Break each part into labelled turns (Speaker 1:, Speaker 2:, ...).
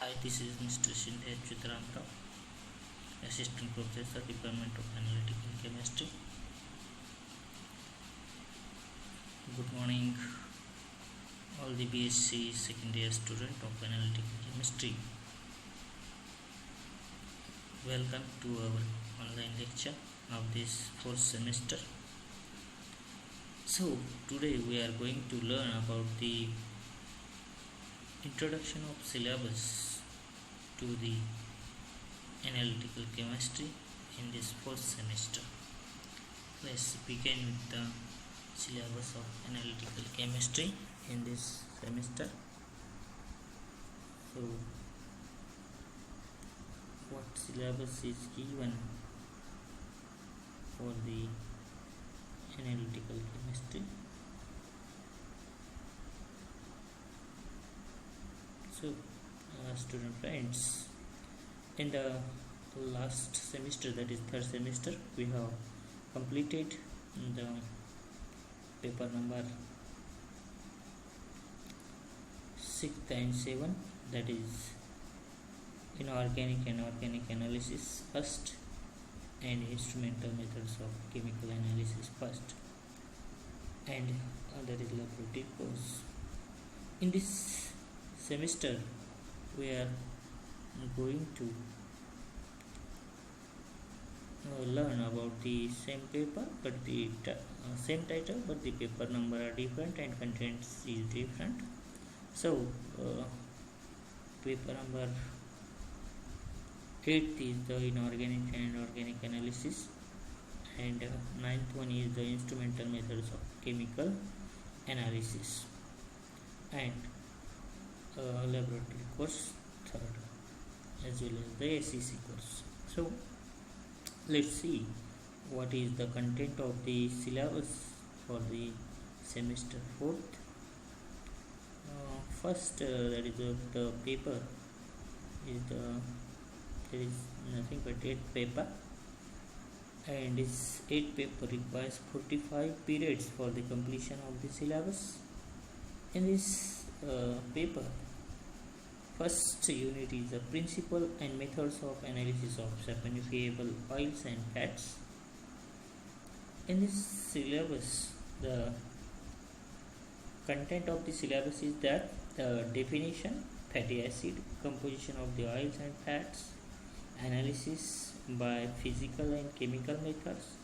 Speaker 1: Hi, this is Mr. Shinde Chitramrao, Assistant Professor, Department of Analytical Chemistry. Good morning, all the BSc second year student of Analytical Chemistry. Welcome to our online lecture of this fourth semester. So, today we are going to learn about the introduction of syllabus to the analytical chemistry in this fourth semester. Let's begin with the syllabus of analytical chemistry in this semester. So, what syllabus is given for the analytical chemistry? So, student friends, in the last semester, that is third semester, we have completed the paper number 6 and 7, that is inorganic and organic analysis first and instrumental methods of chemical analysis first, and that is laboratory course. In this semester we are going to learn about the same paper but the same title, but the paper number are different and contents is different. So paper number 8th is the inorganic and organic analysis, and 9th one is the instrumental methods of chemical analysis, and laboratory course 3rd, as well as the SEC course. So let's see what is the content of the syllabus for the semester 4th. First, that is the paper is there is nothing but 8 paper, and this 8 paper requires 45 periods for the completion of the syllabus. In this paper, first unit is the principle and methods of analysis of saponifiable oils and fats. In this syllabus, the content of the syllabus is that the definition, fatty acid, composition of the oils and fats, analysis by physical and chemical methods,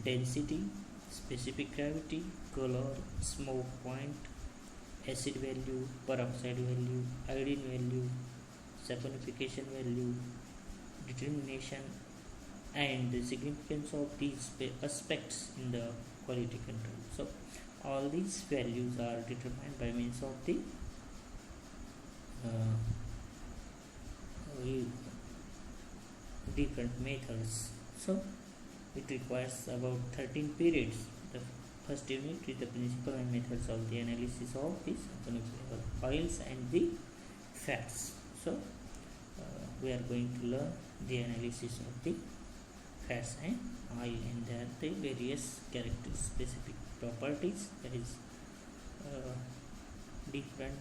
Speaker 1: density, specific gravity, color, smoke point, acid value, peroxide value, iodine value, saponification value, determination, and the significance of these aspects in the quality control. So all these values are determined by means of the different methods. So it requires about 13 periods. The first unit is the principle and methods of the analysis of the saponifiable oils and the fats. So we are going to learn the analysis of the fats and oil, and there are the various specific properties, that is different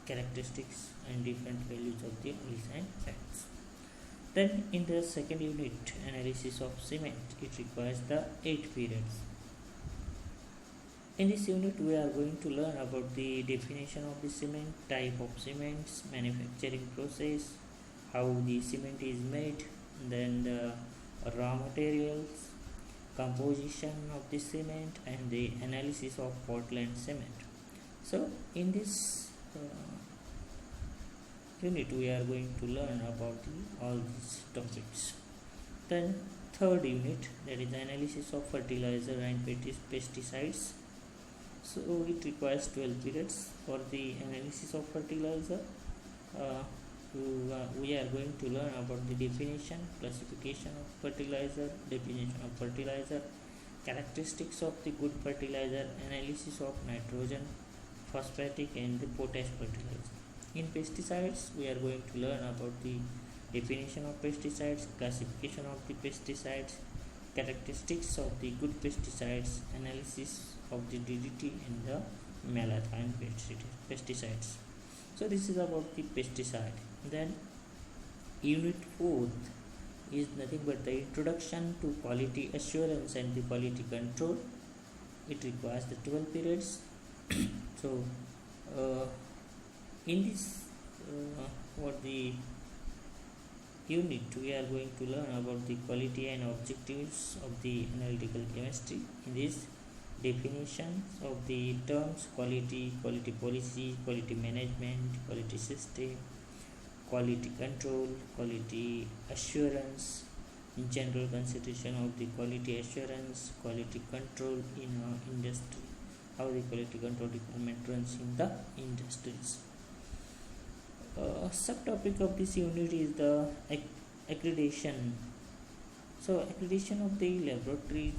Speaker 1: characteristics and different values of the oils and fats. Then in the second unit, analysis of cement, it requires the 8 periods. In this unit we are going to learn about the definition of the cement, type of cements, manufacturing process, how the cement is made, then the raw materials, composition of the cement, and the analysis of Portland cement. So in this unit we are going to learn about all these topics. Then third unit, that is the analysis of fertilizer and pesticides. So it requires 12 periods for the analysis of fertilizer. We are going to learn about the definition, classification of fertilizer, definition of fertilizer, characteristics of the good fertilizer, analysis of nitrogen, phosphatic, and the potash fertilizer. In pesticides, we are going to learn about the definition of pesticides, classification of the pesticides, characteristics of the good pesticides, analysis of the DDT and the malathion pesticides. So this is about the pesticide. Then unit 4th is nothing but the introduction to quality assurance and the quality control. It requires the 12 periods. So in this what the unit, we are going to learn about the quality and objectives of the analytical chemistry. In this, definitions of the terms quality, quality policy, quality management, quality system, quality control, quality assurance, in general consideration of the quality assurance, quality control in industry, how the quality control department runs in the industries. Subtopic of this unit is the accreditation. So accreditation of the laboratories,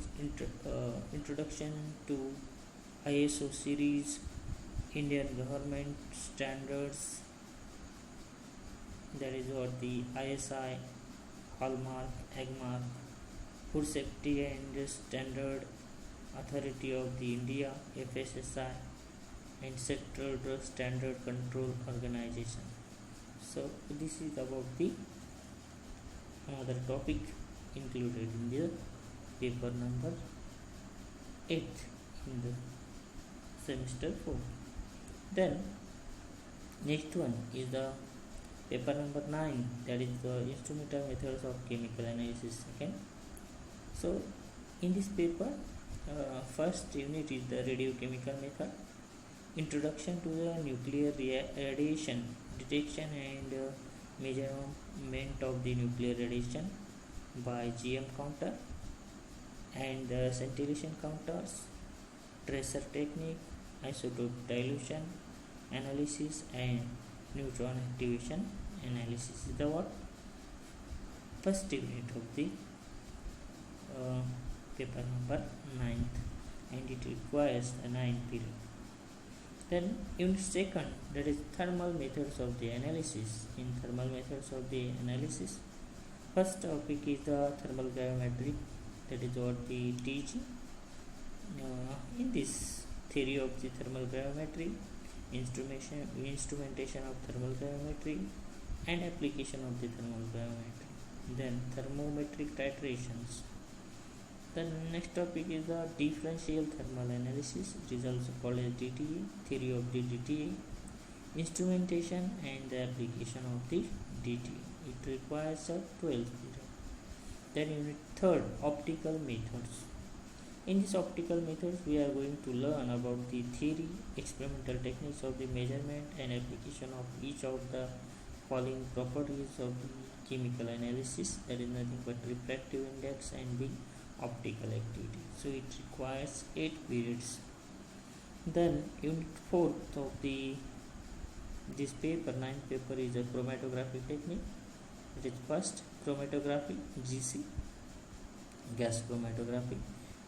Speaker 1: introduction to ISO series, Indian government standards, that is what the ISI, Hallmark, Agmark, Food Safety and Standard Authority of the India, FSSI, and Central Drug Standard Control Organization. So this is about the another topic included in the paper number 8 in the semester 4. Then next one is the paper number 9, that is the instrumental methods of chemical analysis second. So in this paper, first unit is the radiochemical method, introduction to the nuclear radiation detection and measurement of the nuclear radiation by GM counter and scintillation counters, tracer technique, isotope dilution analysis and neutron activation analysis is the what first unit of the paper number 9th, and it requires a 9 period. Then unit 2nd, that is thermal methods of the analysis. In thermal methods of the analysis, first topic is the thermal gravimetry, that is what the TG. In this theory of the thermal gravimetry, instrumentation of thermal gravimetry and application of the thermal gravimetry. Then thermometric titrations. The next topic is the differential thermal analysis. It is also called as DTA, theory of the DTA, instrumentation and the application of the DTA. It requires a 12 period. Then unit 3rd, optical methods. In this optical methods, we are going to learn about the theory, experimental techniques of the measurement and application of each of the following properties of the chemical analysis, that is nothing but refractive index and the optical activity. So it requires 8 periods. Then unit 4th of this paper, 9th paper, is a chromatography technique. It is first chromatography, GC, gas chromatography,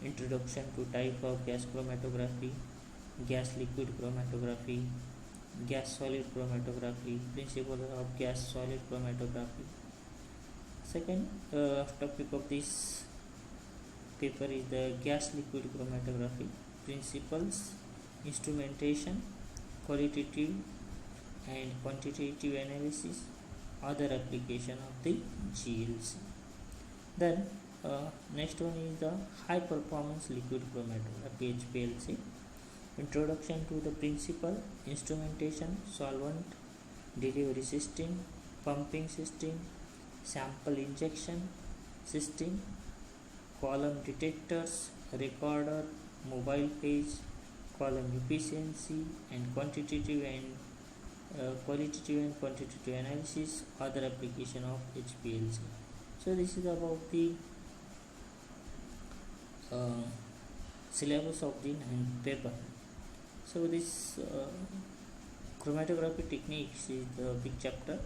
Speaker 1: introduction to type of gas chromatography, gas liquid chromatography, gas solid chromatography, principle of gas solid chromatography. Second topic of this paper is the gas liquid chromatography, principles, instrumentation, qualitative and quantitative analysis, other application of the GLC. Then next one is the high performance liquid chromatography, HPLC, introduction to the principle, instrumentation, solvent, delivery system, pumping system, sample injection system, column detectors, recorder, mobile page, column efficiency and quantitative and qualitative and quantitative analysis, other application of HPLC. So this is about the syllabus of the 9th paper. So this chromatography techniques is the big chapter,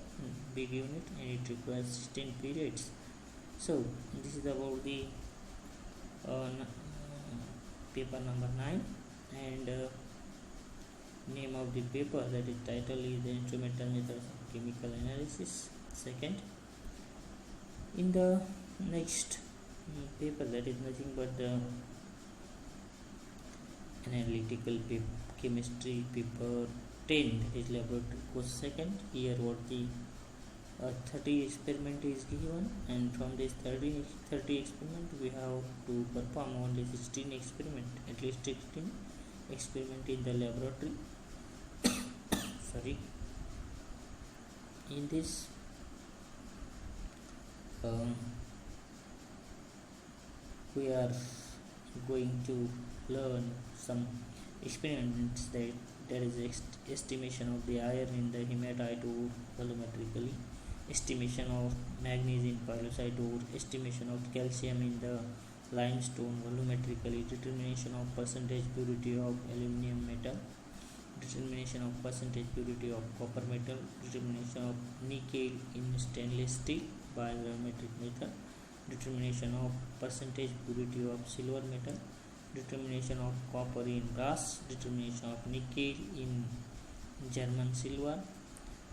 Speaker 1: big unit, and it requires 16 periods. So this is about the paper number 9, and name of the paper, that is title is the instrumental methods of chemical analysis second. In the next paper, that is nothing but the analytical chemistry paper 10 is laboratory course second. Here what the 30 experiment is given, and from this 30 experiment we have to perform only 16 experiment, at least 16 experiment in the laboratory. Sorry. In this we are going to learn some experiments that there is estimation of the iron in the hematite ore volumetrically, estimation of magnesium pyrrhosite ore, estimation of calcium in the limestone volumetrically, determination of percentage purity of aluminum metal, determination of percentage purity of copper metal, determination of nickel in stainless steel by gravimetric method, determination of percentage purity of silver metal, determination of copper in brass, determination of nickel in German silver,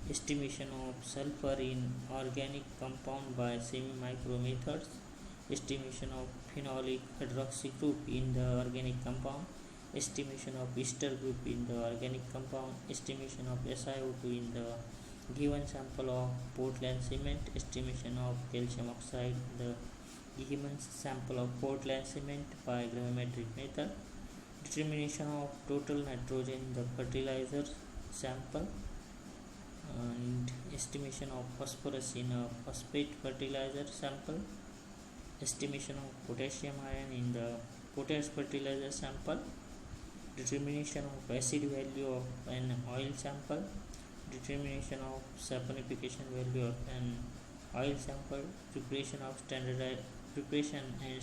Speaker 1: estimation of sulfur in organic compound by semi-micro methods, estimation of phenolic hydroxy group in the organic compound, estimation of ester group in the organic compound, estimation of SiO2 in the given sample of Portland cement, estimation of calcium oxide in the given sample of Portland cement by gravimetric method, determination of total nitrogen in the fertilizer sample, and estimation of phosphorus in a phosphate fertilizer sample, estimation of potassium ion in the potash fertilizer sample, determination of acid value of an oil sample, determination of saponification value of an oil sample, preparation and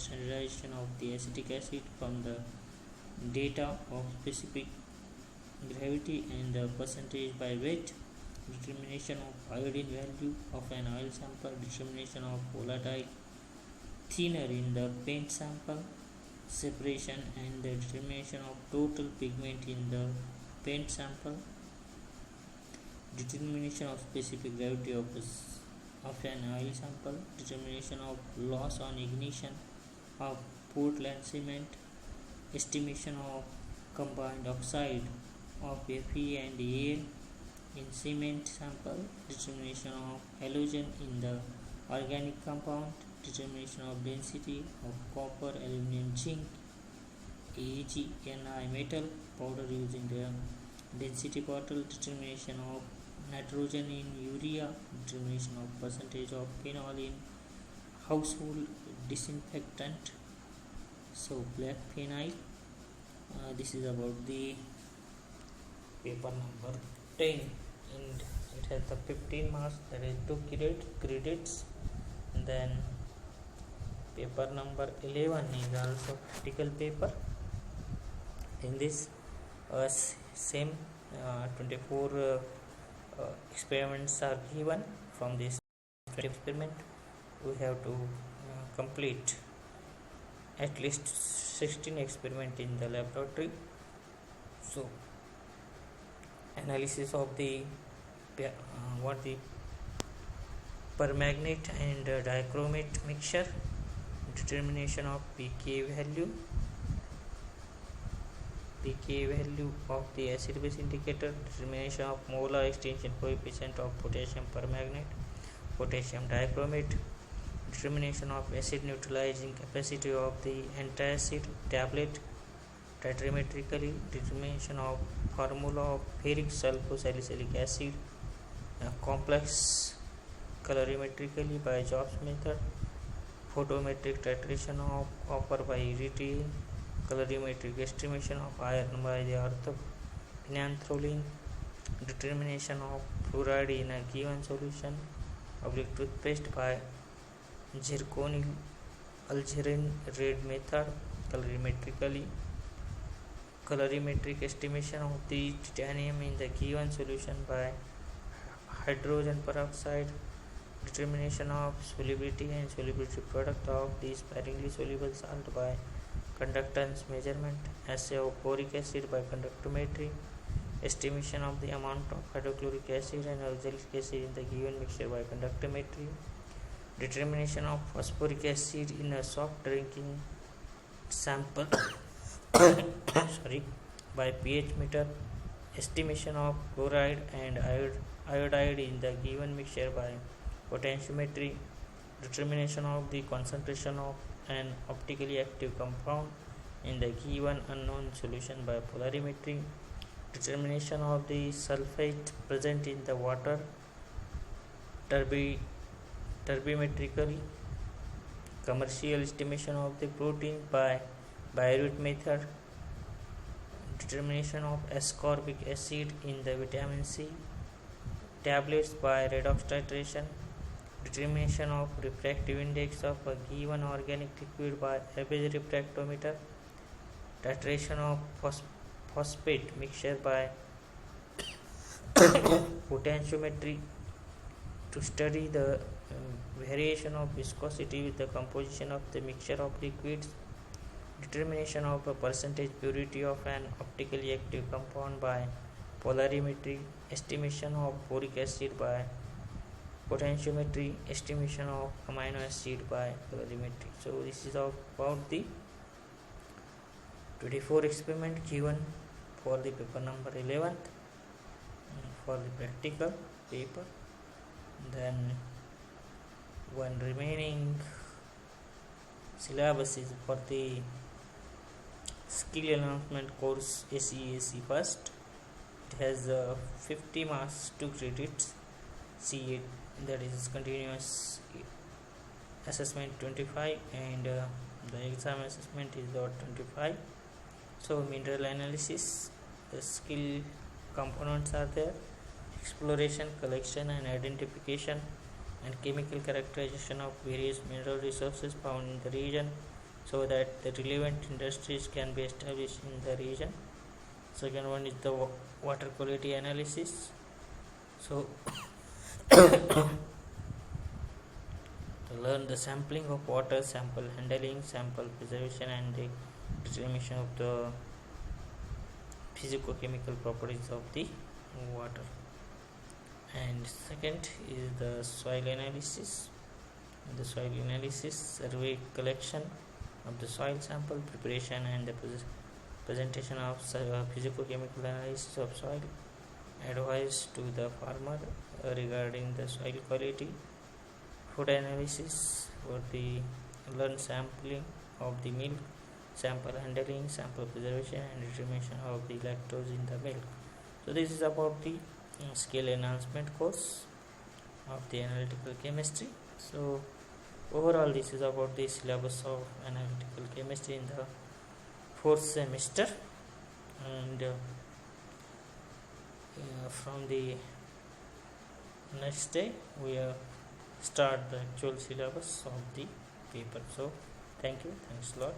Speaker 1: standardization of the acetic acid from the data of specific gravity and the percentage by weight, determination of iodine value of an oil sample, determination of volatile thinner in the paint sample, separation and the determination of total pigment in the paint sample, determination of specific gravity of an oil sample, determination of loss on ignition of Portland cement, estimation of combined oxide of Fe and Al in cement sample, determination of halogen in the organic compound, determination of density of copper, aluminum, zinc, Ag, Ni metal powder using the density bottle, determination of nitrogen in urea, determination of percentage of phenol in household disinfectant, so black phenyl. This is about the paper number 10, and it has the 15 marks, that is 2 credits. And then paper number 11 is also critical paper. In this same 24 experiments are given. From this experiment we have to complete at least 16 experiments in the laboratory. So analysis of the what the permanganate and dichromate mixture, determination of pK value of the acid base indicator, determination of molar extinction coefficient of potassium permanganate, potassium dichromate, determination of acid neutralizing capacity of the antacid tablet titrametrically, determination of formula of ferric sulfosalicylic acid complex colorimetrically by Jobs method, photometric titration of copper by EDTA, colorimetric estimation of iron by the orthophenanthrolene, determination of fluoride in a given solution of toothpaste by zirconium algerine red method colorimetrically, colorimetric estimation of the titanium in the given solution by hydrogen peroxide, determination of solubility and solubility product of the sparingly soluble salt by conductance measurement, assay of boric acid by conductometry, estimation of the amount of hydrochloric acid and oxalic acid in the given mixture by conductometry, determination of phosphoric acid in a soft drinking sample by pH meter, estimation of chloride and iodide in the given mixture by potentiometry, determination of the concentration of an optically active compound in the given unknown solution by polarimetry, determination of the sulfate present in the water turbimetrically, commercial estimation of the protein by Biuret method, determination of ascorbic acid in the vitamin C tablets by redox titration, determination of refractive index of a given organic liquid by average refractometer, titration of phosphate mixture by potentiometry to study the variation of viscosity with the composition of the mixture of liquids, determination of a percentage purity of an optically active compound by polarimetry, estimation of boric acid by potentiometry, estimation of amino acid by polarimetry. So this is about the 24 experiment given for the paper number 11th for the practical paper. Then one remaining syllabus is for the skill enhancement course SEAC first. It has 50 marks, 2 credits, C8, that is continuous assessment 25, and the exam assessment is 25. So mineral analysis, the skill components are there: exploration, collection and identification, and chemical characterization of various mineral resources found in the region, so that the relevant industries can be established in the region. Second one is the water quality analysis. So to learn the sampling of water, sample handling, sample preservation, and the determination of the physicochemical properties of the water. And second is the soil analysis. In the soil analysis, survey, collection of the soil sample, preparation and the presentation of physicochemical analysis of soil, advice to the farmer regarding the soil quality. Food analysis for the learn sampling of the milk, sample handling, sample preservation and determination of the lactose in the milk. So this is about the skill enhancement course of the analytical chemistry. So overall this is about the syllabus of analytical chemistry in the 4th semester, and from the next day we start the actual syllabus of the paper. So thanks a lot.